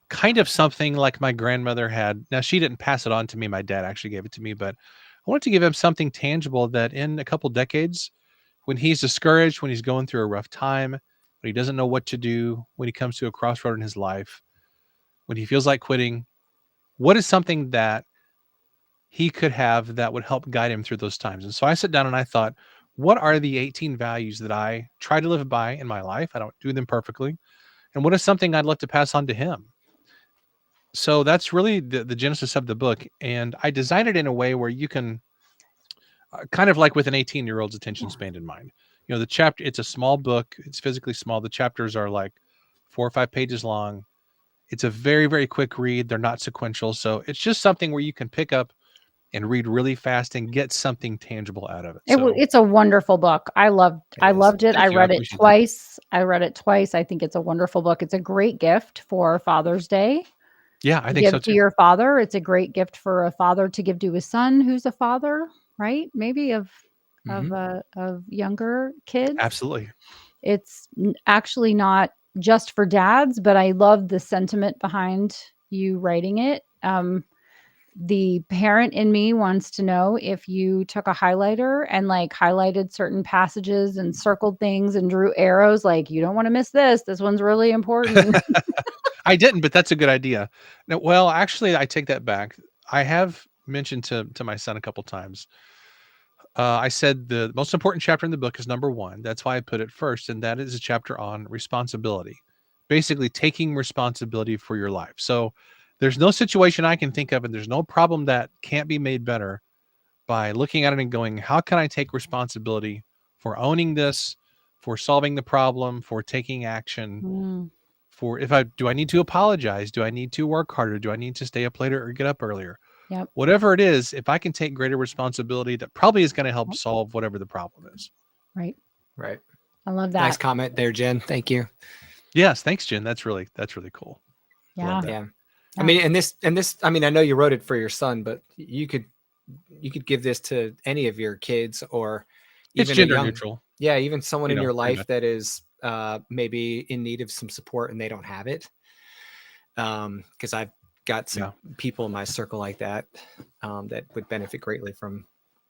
kind of something like my grandmother had. Now, she didn't pass it on to me. My dad actually gave it to me, but I wanted to give him something tangible that in a couple decades, when he's discouraged, when he's going through a rough time, when he doesn't know what to do, when he comes to a crossroad in his life, when he feels like quitting, what is something that he could have that would help guide him through those times? And so I sat down and I thought, what are the 18 values that I try to live by in my life? I don't do them perfectly. And what is something I'd like to pass on to him? So that's really the genesis of the book. And I designed it in a way where you can kind of like with an 18-year-old's attention span in mind. The chapter, it's a small book. It's physically small. The chapters are like 4 or 5 pages long. It's a very, very quick read. They're not sequential. So it's just something where you can pick up and read really fast and get something tangible out of it. It's a wonderful book. I loved it. I read it twice. I think it's a wonderful book. It's a great gift for Father's Day. Yeah, I think so too. To your father. It's a great gift for a father to give to his son who's a father, right? Maybe of younger kids. Absolutely. It's actually not just for dads, but I love the sentiment behind you writing it. The parent in me wants to know if you took a highlighter and like highlighted certain passages and circled things and drew arrows, like you don't want to miss this. This one's really important. I didn't, but that's a good idea. Now, well, actually, I take that back. I have mentioned to my son a couple times. I said the most important chapter in the book is number 1. That's why I put it first. And that is a chapter on responsibility, basically taking responsibility for your life. So there's no situation I can think of, and there's no problem that can't be made better by looking at it and going, how can I take responsibility for owning this, for solving the problem, for taking action, for do I need to apologize? Do I need to work harder? Do I need to stay up later or get up earlier? Yep. Whatever it is, if I can take greater responsibility, that probably is going to help solve whatever the problem is. Right. Right. I love that. Nice comment there, Jen. Thank you. Yes. Thanks, Jen. That's really cool. Yeah. Yeah. I mean, and this, I mean, I know you wrote it for your son, but you could give this to any of your kids or even it's gender neutral. Yeah. Even someone in your life that is maybe in need of some support and they don't have it. Cause I've got some people in my circle like that, that would benefit greatly from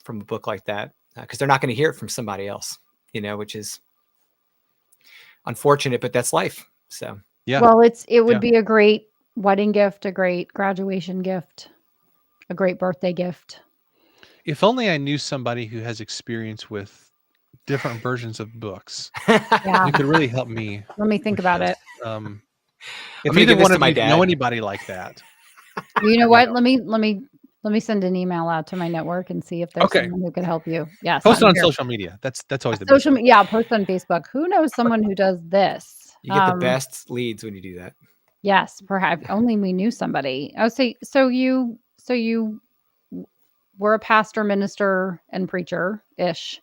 a book like that. Cause they're not going to hear it from somebody else, which is unfortunate, but that's life. So, yeah. Well, it would be a great wedding gift, a great graduation gift, a great birthday gift. If only I knew somebody who has experience with different versions of books. Yeah. You could really help me. Let me think about it. If either one of you know anybody like that. You know what? Let me send an email out to my network and see if there's someone who could help you. Yes. Post it on social media. That's always the best. Yeah, post on Facebook. Who knows someone who does this? You get the best leads when you do that. Yes, perhaps only we knew somebody. Oh, so you were a pastor, minister, and preacher-ish,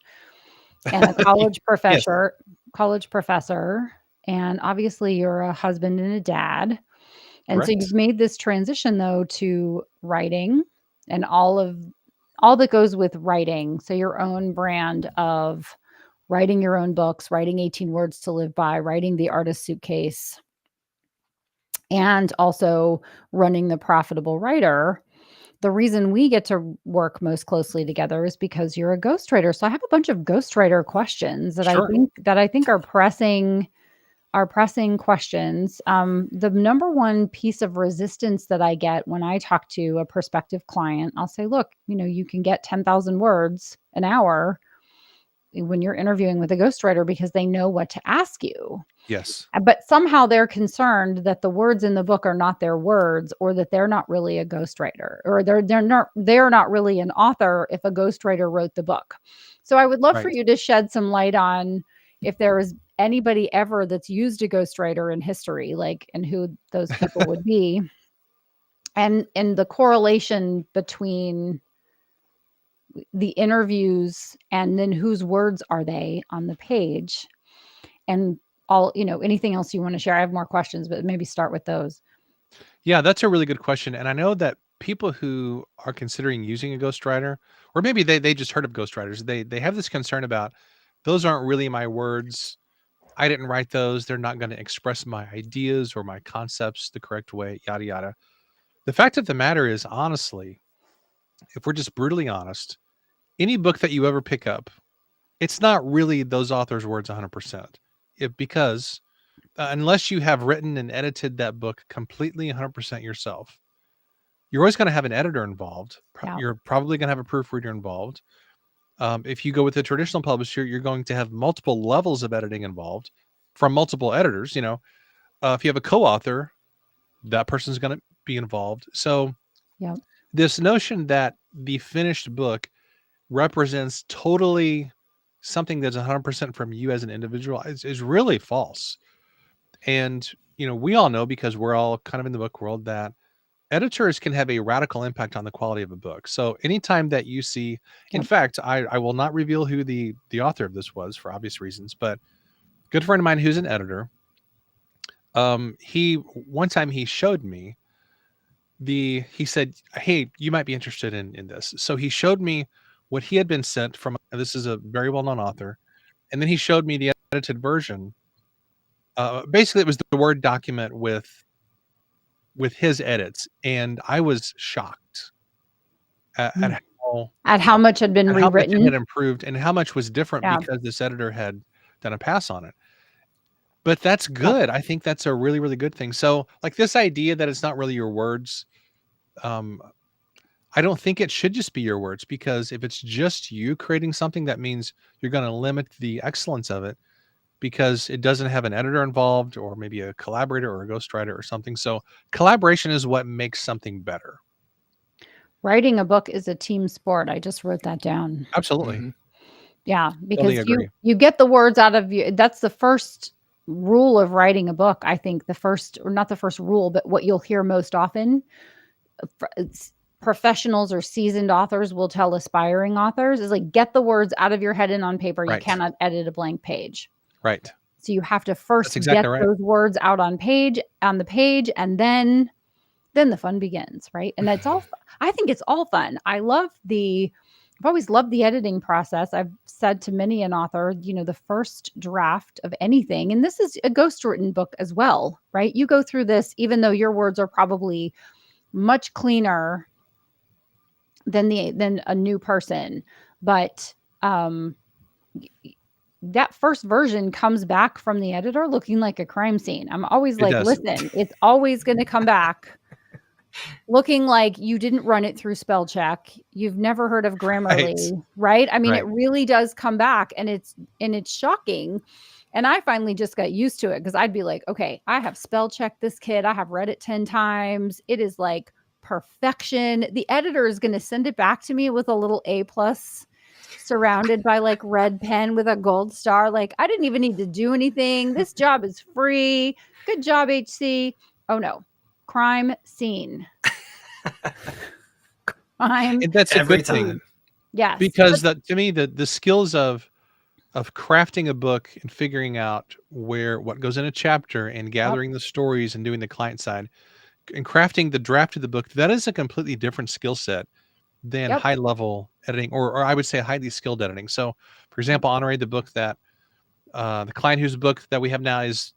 and a college professor. And obviously you're a husband and a dad. And Correct. So you've made this transition though to writing and all that goes with writing. So your own brand of writing your own books, writing 18 Words to Live By, writing The Artist's Suitcase. and also running the Profitable Writer. The reason we get to work most closely together is because you're a ghostwriter. So I have a bunch of ghostwriter questions that Sure. I think are pressing questions. The number one piece of resistance that I get when I talk to a prospective client, I'll say, look, you can get 10,000 words an hour when you're interviewing with a ghostwriter because they know what to ask you. Yes. But somehow they're concerned that the words in the book are not their words, or that they're not really a ghostwriter, or they're not really an author if a ghostwriter wrote the book. So I would love for Right. you to shed some light on if there is anybody ever that's used a ghostwriter in history, and who those people would be, and the correlation between the interviews and then whose words are they on the page, and anything else you want to share. I have more questions, but maybe start with those. Yeah, that's a really good question. And I know that people who are considering using a ghostwriter, or maybe they just heard of ghostwriters, they have this concern about those aren't really my words. I didn't write those. They're not going to express my ideas or my concepts the correct way, yada yada. The fact of the matter is, honestly, if we're just brutally honest, any book that you ever pick up, it's not really those authors' words 100%. Because unless you have written and edited that book completely 100% yourself, you're always going to have an editor involved. Yeah. You're probably going to have a proofreader involved. If you go with a traditional publisher, you're going to have multiple levels of editing involved from multiple editors. If you have a co-author, that person's going to be involved. So Yeah. this notion that the finished book represents totally something that's 100% from you as an individual is really false. And, we all know, because we're all kind of in the book world, that editors can have a radical impact on the quality of a book. So anytime that you see, in Yep. fact, I will not reveal who the author of this was for obvious reasons, but good friend of mine who's an editor, one time he showed me he said, hey, you might be interested in this. So he showed me what he had been sent from, this is a very well-known author. And then he showed me the edited version. Basically it was the Word document with his edits. And I was shocked at how much had been how much it rewritten. had improved and how much was different Yeah. because this editor had done a pass on it. But that's Yeah. good. I think that's a really, really good thing. So like this idea that it's not really your words, I don't think it should just be your words, because if it's just you creating something, that means you're going to limit the excellence of it because it doesn't have an editor involved, or maybe a collaborator or a ghostwriter or something. So collaboration is what makes something better. Writing a book is a team sport. I just wrote that down. Absolutely. Mhm. Yeah, Totally because agree. you get the words out of you. That's the first rule of writing a book. I think the first, or not the first rule, but what you'll hear most often, professionals or seasoned authors will tell aspiring authors, is like, get the words out of your head and on paper. You Right. cannot edit a blank page. Right. So you have to first That's exactly get right. those words out on the page, and then the fun begins, right? And that's all. I think it's all fun. I've always loved the editing process. I've said to many an author, the first draft of anything, and this is a ghostwritten book as well, right? You go through this, even though your words are probably much cleaner than a new person, but that first version comes back from the editor looking like a crime scene. I'm always It like, does. listen, it's always going to come back looking like you didn't run it through spell check. You've never heard of Grammarly, right? I mean, Right. it really does come back, and it's shocking. And I finally just got used to it, because I'd be like, okay, I have spell checked this kid. I have read it 10 times. It is like perfection. The editor is going to send it back to me with a little A+ surrounded by like red pen with a gold star. Like, I didn't even need to do anything. This job is free. Good job, HC. Oh no. Crime scene. And that's a Every good thing. time. Yes. Because to me, the skills of crafting a book and figuring out what goes in a chapter and gathering the stories and doing the client side and crafting the draft of the book, that is a completely different skill set than high level editing, or I would say highly skilled editing. So for example, Honoree, the book that the client whose book that we have now is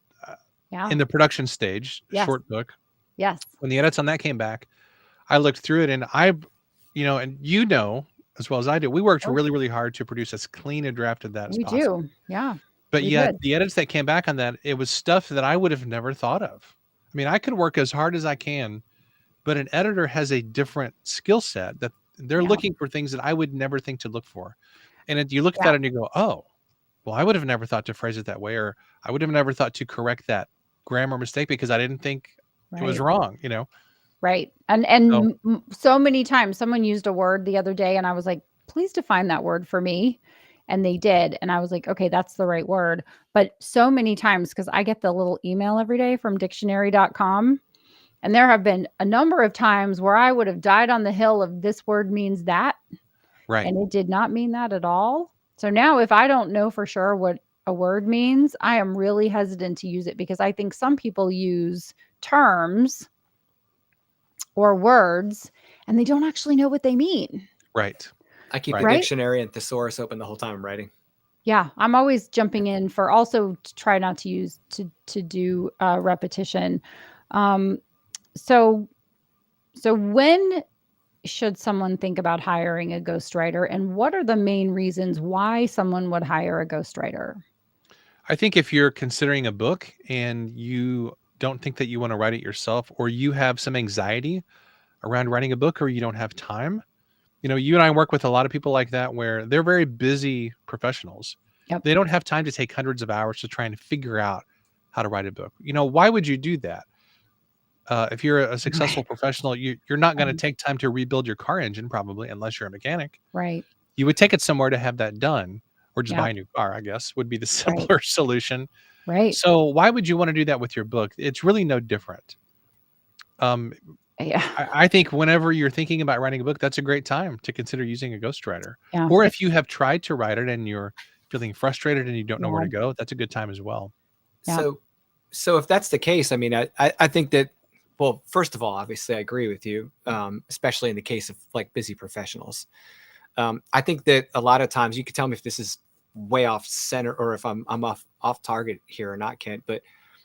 in the production stage, Yes. short book. Yes. When the edits on that came back, I looked through it, and and as well as I do, we worked Oh, really, really hard to produce as clean a draft of that as we possible. do. Yeah, But we yet did. the edits that came back on that, it was stuff that I would have never thought of. I mean, I could work as hard as I can, but an editor has a different skill set that they're Yeah. looking for things that I would never think to look for. And you look at Yeah. that and you go, oh, well, I would have never thought to phrase it that way, or I would have never thought to correct that grammar mistake because I didn't think it was Right. wrong, Right. So So many times someone used a word the other day and I was like, please define that word for me. And they did. And I was like, okay, that's the right word. But so many times, because I get the little email every day from dictionary.com. And there have been a number of times where I would have died on the hill of this word means that. right, And it did not mean that at all. So now if I don't know for sure what a word means, I am really hesitant to use it because I think some people use terms or words and they don't actually know what they mean. right, I keep right. a Right? dictionary and thesaurus open the whole time I'm writing. Yeah, I'm always jumping in for also to try not to use to do repetition. Um, so when should someone think about hiring a ghostwriter, and what are the main reasons why someone would hire a ghostwriter? I think if you're considering a book and you don't think that you want to write it yourself, or you have some anxiety around writing a book, or you don't have time, you and I work with a lot of people like that where they're very busy professionals. Yep. They don't have time to take hundreds of hours to try and figure out how to write a book. Why would you do that? If you're a successful Right. professional, you're not going to Right. take time to rebuild your car engine, probably, unless you're a mechanic. Right. You would take it somewhere to have that done, or just buy Yeah. a new car, I guess, would be the Right. simpler solution. Right. So why would you want to do that with your book? It's really no different. Um, Yeah. I think whenever you're thinking about writing a book, that's a great time to consider using a ghostwriter. Yeah. Or if you have tried to write it and you're feeling frustrated and you don't know where Yeah. to go, that's a good time as well. Yeah. So if that's the case, I mean, I think that, well, first of all, obviously I agree with you, especially in the case of like busy professionals. I think that a lot of times you could tell me if this is way off center or if I'm off target here or not, Kent, but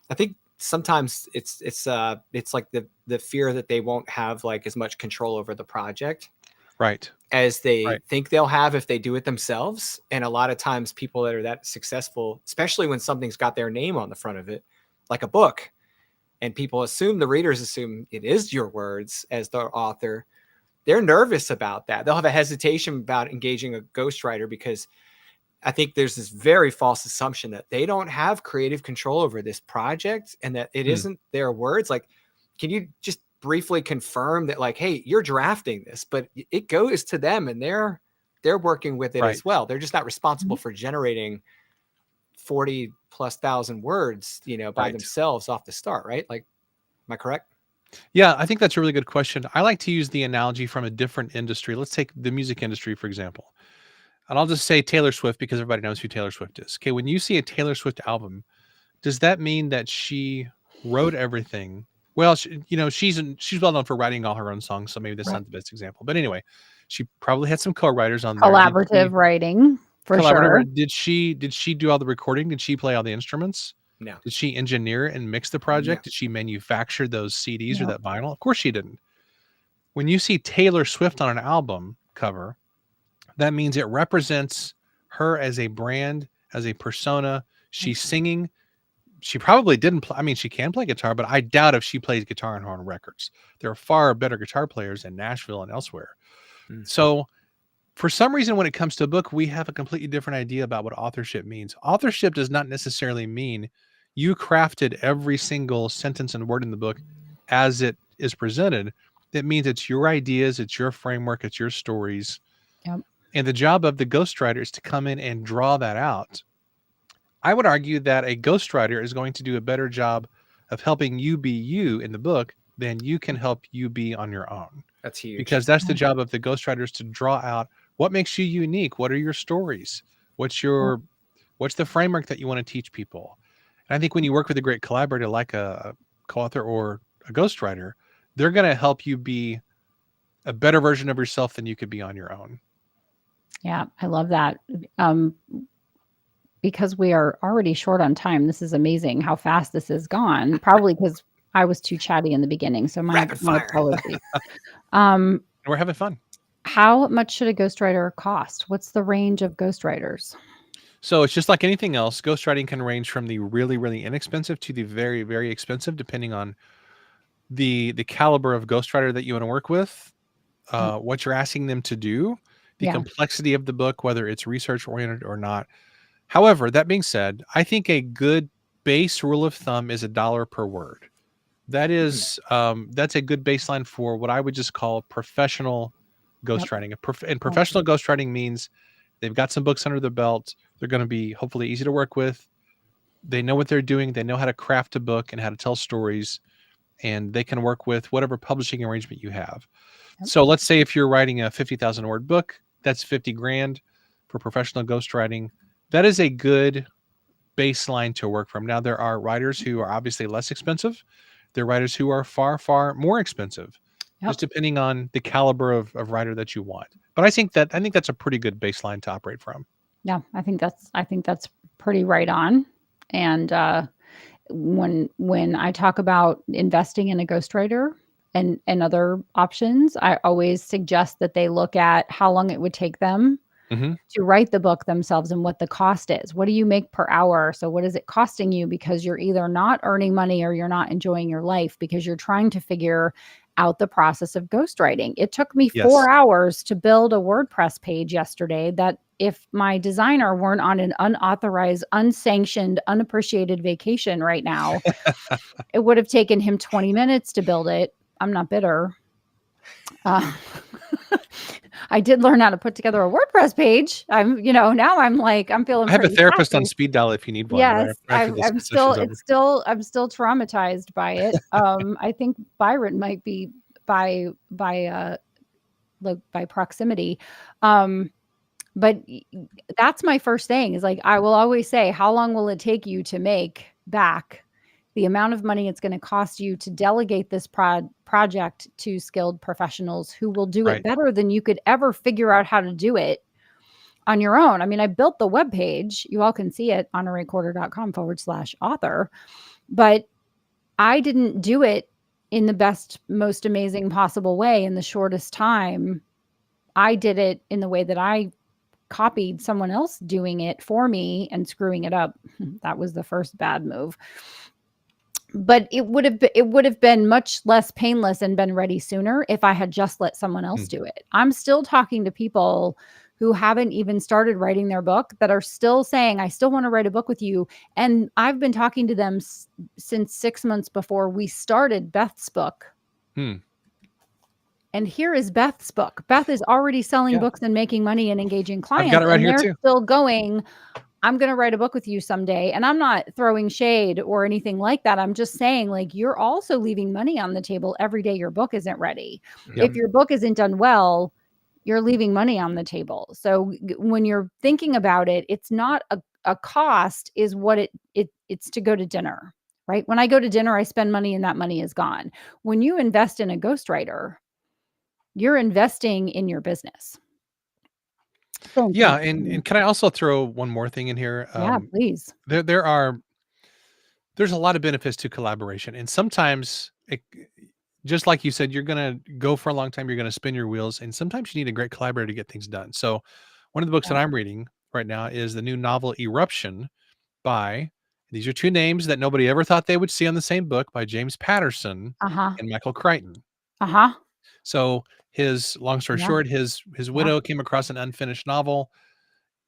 I think sometimes it's like the fear that they won't have like as much control over the project Right. as they Right. think they'll have if they do it themselves. And a lot of times people that are that successful, especially when something's got their name on the front of it, like a book, and the readers assume it is your words as the author, they're nervous about that. They'll have a hesitation about engaging a ghostwriter because I think there's this very false assumption that they don't have creative control over this project and that it isn't their words. Like, can you just briefly confirm that, like, hey, you're drafting this, but it goes to them and they're working with it Right. as well. They're just not responsible for generating 40,000+ words, by Right. themselves off the start, right? Like, am I correct? Yeah, I think that's a really good question. I like to use the analogy from a different industry. Let's take the music industry, for example. And I'll just say Taylor Swift because everybody knows who Taylor Swift is. Okay, when you see a Taylor Swift album, does that mean that she wrote everything? Well, she's well known for writing all her own songs, so maybe that's Right. not the best example. But anyway, she probably had some co-writers on there. Collaborative writing for sure. Did she do all the recording? Did she play all the instruments? No. Did she engineer and mix the project? Did she manufacture those CDs or No. that vinyl? Of course she didn't. When you see Taylor Swift on an album cover, that means it represents her as a brand, as a persona. She's singing. She probably didn't play. I mean, she can play guitar, but I doubt if she plays guitar on her own records. There are far better guitar players in Nashville and elsewhere. So for some reason, when it comes to a book, we have a completely different idea about what authorship means. Authorship does not necessarily mean you crafted every single sentence and word in the book as it is presented. That means it's your ideas, it's your framework, it's your stories. Yep. And the job of the ghostwriter is to come in and draw that out. I would argue that a ghostwriter is going to do a better job of helping you be you in the book than you can help you be on your own. That's huge. Because that's the job of the ghostwriter, is to draw out what makes you unique. What are your stories? What's the framework that you want to teach people? And I think when you work with a great collaborator like a co-author or a ghostwriter, they're going to help you be a better version of yourself than you could be on your own. Yeah, I love that. Because we are already short on time. This is amazing how fast this has gone. Probably because I was too chatty in the beginning, so my Rapid fire. apologies. We're having fun. How much should a ghostwriter cost? What's the range of ghostwriters? So it's just like anything else. Ghostwriting can range from the really, really inexpensive to the very, very expensive, depending on the caliber of ghostwriter that you want to work with, what you're asking them to do, the Yeah. complexity of the book, whether it's research oriented or not. However, that being said, I think a good base rule of thumb is $1 per word. That is that's a good baseline for what I would just call professional ghostwriting. And professional ghostwriting means they've got some books under their belt. They're going to be hopefully easy to work with. They know what they're doing. They know how to craft a book and how to tell stories, and they can work with whatever publishing arrangement you have. Yep. So let's say if you're writing a 50,000 word book, that's 50 grand for professional ghostwriting. That is a good baseline to work from. Now, there are writers who are obviously less expensive. There are writers who are far, far more expensive, just depending on the caliber of writer that you want. But I think that's a pretty good baseline to operate from. Yeah, I think that's pretty right on. And when I talk about investing in a ghostwriter and other options, I always suggest that they look at how long it would take them to write the book themselves and what the cost is. What do you make per hour? So what is it costing you? Because you're either not earning money or you're not enjoying your life because you're trying to figure out the process of ghostwriting. It took me 4 hours to build a WordPress page yesterday that if my designer weren't on an unauthorized, unsanctioned, unappreciated vacation right now, it would have taken him 20 minutes to build it. I'm not bitter. I did learn how to put together a WordPress page. Now I'm feeling. I have a therapist happy. on speed dial if you need one. Yes, I'm still traumatized by it. I think Byron might be by proximity. But that's my first thing is like, I will always say, how long will it take you to make back the amount of money it's going to cost you to delegate this project to skilled professionals who will do it better than you could ever figure out how to do it on your own. I mean, I built the webpage. You all can see it on honoreecorder.com/author, but I didn't do it in the best, most amazing possible way in the shortest time. I did it in the way that I copied someone else doing it for me and screwing it up. That was the first bad move. But it would have been much less painless and been ready sooner if I had just let someone else do it. I'm still talking to people who haven't even started writing their book that are still saying, I still want to write a book with you. And I've been talking to them since 6 months before we started Beth's book. And here is Beth's book. Beth is already selling books and making money and engaging clients. I've got it right here they're too. Still going, I'm going to write a book with you someday. And I'm not throwing shade or anything like that. I'm just saying, like, you're also leaving money on the table every day your book isn't ready. If your book isn't done well, you're leaving money on the table. So when you're thinking about it, it's not a cost is what it's to go to dinner, right? When I go to dinner, I spend money and that money is gone. When you invest in a ghostwriter, you're investing in your business. Yeah, and can I also throw one more thing in here? Yeah, please. There's a lot of benefits to collaboration, and sometimes just like you said, you're going to go for a long time, you're going to spin your wheels, and sometimes you need a great collaborator to get things done. So one of the books that I'm reading right now is the new novel Eruption by, these are two names that nobody ever thought they would see on the same book, by James Patterson and Michael Crichton. So his, long story short, his widow came across an unfinished novel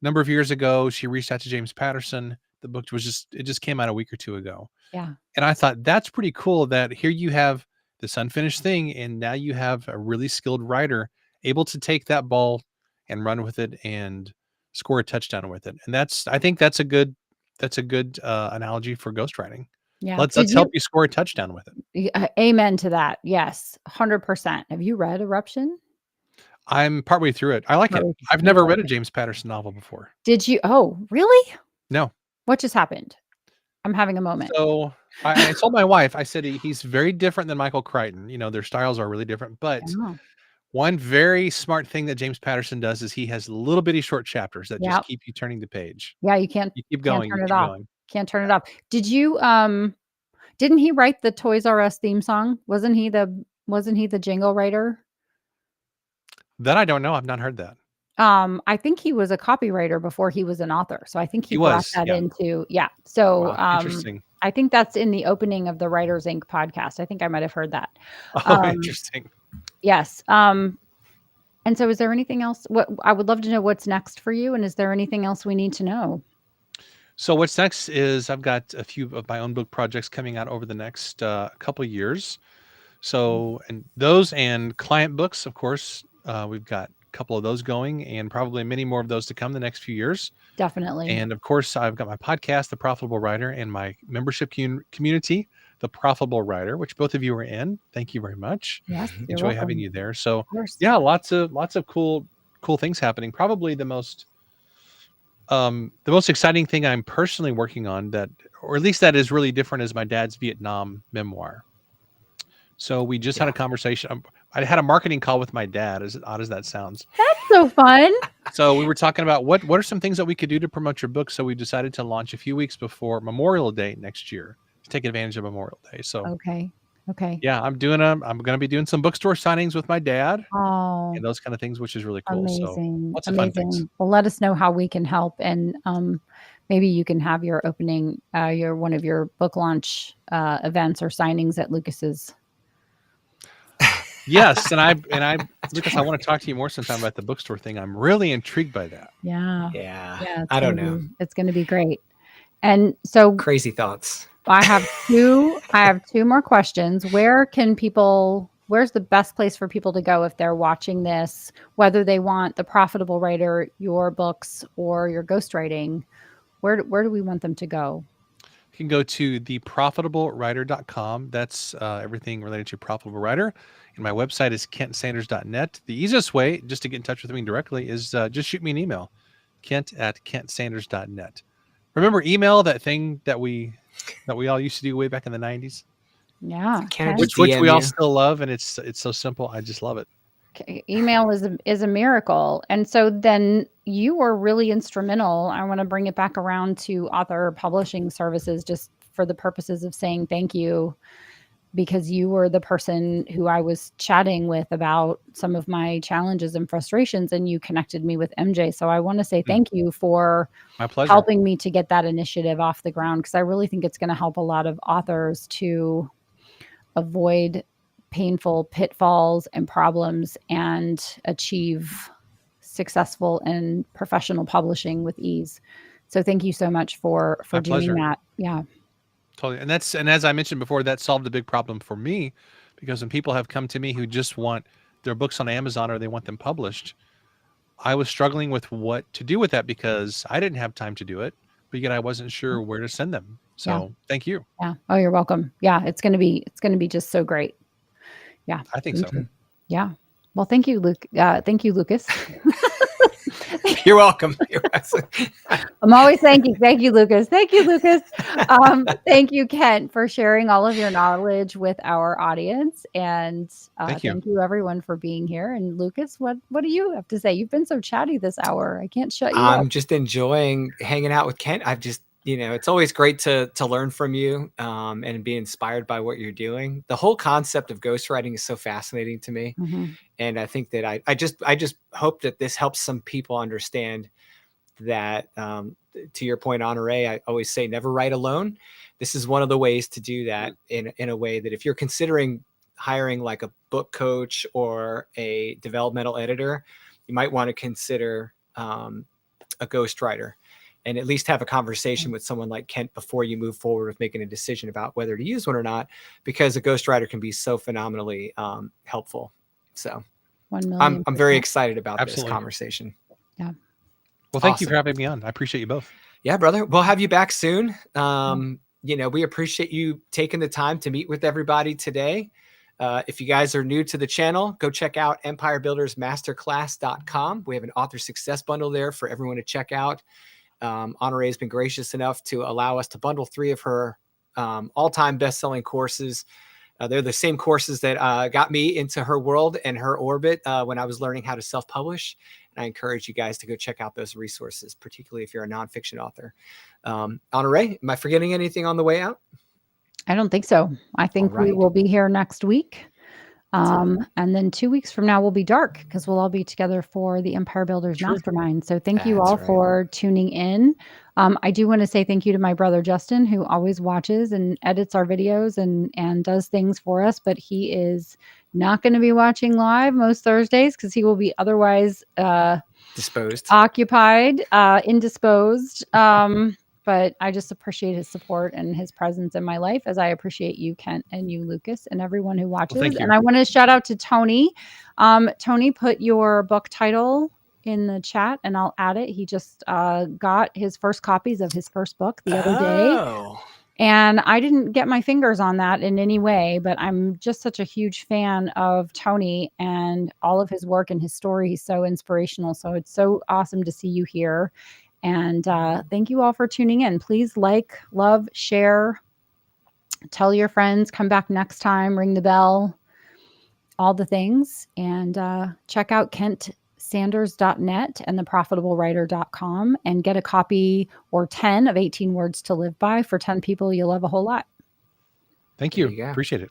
a number of years ago. She reached out to James Patterson. The book it just came out a week or two ago. And I thought that's pretty cool that here you have this unfinished thing, and now you have a really skilled writer able to take that ball and run with it and score a touchdown with it. And I think that's a good analogy for ghostwriting. Yeah. Let's help you score a touchdown with it. Amen to that. Yes. 100%. Have you read Eruption? I'm partway through it. I like it. I've never read a James Patterson novel before. Did you? Oh, really? No. What just happened? I'm having a moment. So I told my wife, I said, he's very different than Michael Crichton. Their styles are really different, but one very smart thing that James Patterson does is he has little bitty short chapters that just keep you turning the page. Yeah. You can't You keep going. Turn it off. Can't turn it off. Did didn't he write the Toys R Us theme song? Wasn't he the jingle writer? That I don't know. I've not heard that. I think he was a copywriter before he was an authur. So I think he He brought was, that yeah. into, yeah. So, Wow, Interesting. I think that's in the opening of the Writers Inc. podcast. I think I might have heard that. Oh, interesting. Yes. And so is there anything else? What I would love to know what's next for you. And is there anything else we need to know? So what's next is I've got a few of my own book projects coming out over the next couple of years. So, and those and client books, of course, we've got a couple of those going and probably many more of those to come the next few years. Definitely. And of course, I've got my podcast, The Profitable Writer, and my membership community, The Profitable Writer, which both of you are in. Thank you very much. Yes. You're Enjoy having welcome. you there. So Of course. yeah, lots of cool things happening. Probably the most exciting thing I'm personally working on, that, or at least that is really different, is my dad's Vietnam memoir. So we just had a conversation. I had a marketing call with my dad, as odd as that sounds. That's so fun. So we were talking about what are some things that we could do to promote your book. So we decided to launch a few weeks before Memorial Day next year to take advantage of Memorial Day. So Okay. yeah, I'm going to be doing some bookstore signings with my dad Oh, and those kind of things, which is really cool. amazing. So lots of fun things. Well, let us know how we can help. And maybe you can have your opening, one of your book launch events or signings at Lucas's. Yes, and I Lucas, I want to talk to you more sometime about the bookstore thing. I'm really intrigued by that. Yeah. I don't know. It's going to be great. And so Crazy thoughts. I have two more questions. Where's the best place for people to go if they're watching this, whether they want The Profitable Writer, your books, or your ghostwriting? Where do we want them to go? You can go to theprofitablewriter.com. That's everything related to Profitable Writer. And my website is kentsanders.net. The easiest way just to get in touch with me directly is just shoot me an email, kent@kentsanders.net. Remember email, that thing that we all used to do way back in the 90s? Yeah. Which we all still love, and it's so simple. I just love it. Email is a miracle. And so then you were really instrumental. I want to bring it back around to author publishing services, just for the purposes of saying thank you, because you were the person who I was chatting with about some of my challenges and frustrations, and you connected me with MJ. So I want to say thank you for my pleasure, helping me to get that initiative off the ground, because I really think it's going to help a lot of authors to avoid painful pitfalls and problems and achieve successful and professional publishing with ease. So thank you so much for doing pleasure. that. Yeah. Totally. And as I mentioned before, that solved a big problem for me, because when people have come to me who just want their books on Amazon or they want them published, I was struggling with what to do with that because I didn't have time to do it, but yet I wasn't sure where to send them. So thank you. Yeah. Oh, you're welcome. Yeah. It's going to be just so great. Yeah. I think so. Yeah. Well, thank you, Luke. Thank you, Lucas. You're welcome. I'm always thanking. Thank you, Lucas. Thank you, Lucas. Thank you, Kent, for sharing all of your knowledge with our audience. And thank you, everyone, for being here. And Lucas, what do you have to say? You've been so chatty this hour. I can't shut you up. I'm just enjoying hanging out with Kent. I've just, it's always great to learn from you and be inspired by what you're doing. The whole concept of ghostwriting is so fascinating to me. Mm-hmm. And I think that I just hope that this helps some people understand that, to your point, Honoree, I always say never write alone. This is one of the ways to do that in a way that if you're considering hiring like a book coach or a developmental editor, you might want to consider a ghostwriter, and at least have a conversation with someone like Kent before you move forward with making a decision about whether to use one or not, because a ghostwriter can be so phenomenally helpful. So I'm very excited about this conversation. Yeah. Well, thank you for having me on. I appreciate you both. Yeah, brother. We'll have you back soon. We appreciate you taking the time to meet with everybody today. If you guys are new to the channel, go check out empirebuildersmasterclass.com. We have an author success bundle there for everyone to check out. Honoree has been gracious enough to allow us to bundle 3 of her all-time best-selling courses. They're the same courses that got me into her world and her orbit when I was learning how to self-publish. And I encourage you guys to go check out those resources, particularly if you're a nonfiction author. Honoree, am I forgetting anything on the way out? I don't think so. I think we right. will be here next week. That's it. And then 2 weeks from now will be dark because we'll all be together for the Empire Builders Sure. Mastermind. So thank you That's all right. for tuning in. I do want to say thank you to my brother Justin, who always watches and edits our videos and does things for us. But he is not going to be watching live most Thursdays because he will be otherwise Disposed. occupied, indisposed. But I just appreciate his support and his presence in my life, as I appreciate you, Kent, and you, Lucas, and everyone who watches. thank you. And I want to shout out to Tony. Tony, put your book title in the chat and I'll add it. He just got his first copies of his first book the other day. Oh. And I didn't get my fingers on that in any way, but I'm just such a huge fan of Tony and all of his work and his story. He's so inspirational. So it's so awesome to see you here. And thank you all for tuning in. Please like, love, share, tell your friends, come back next time, ring the bell, all the things. And check out kentsanders.net and theprofitablewriter.com and get a copy or 10 of 18 Words to Live By. For 10 people, you'll love a whole lot. Thank There you. you go. Appreciate it.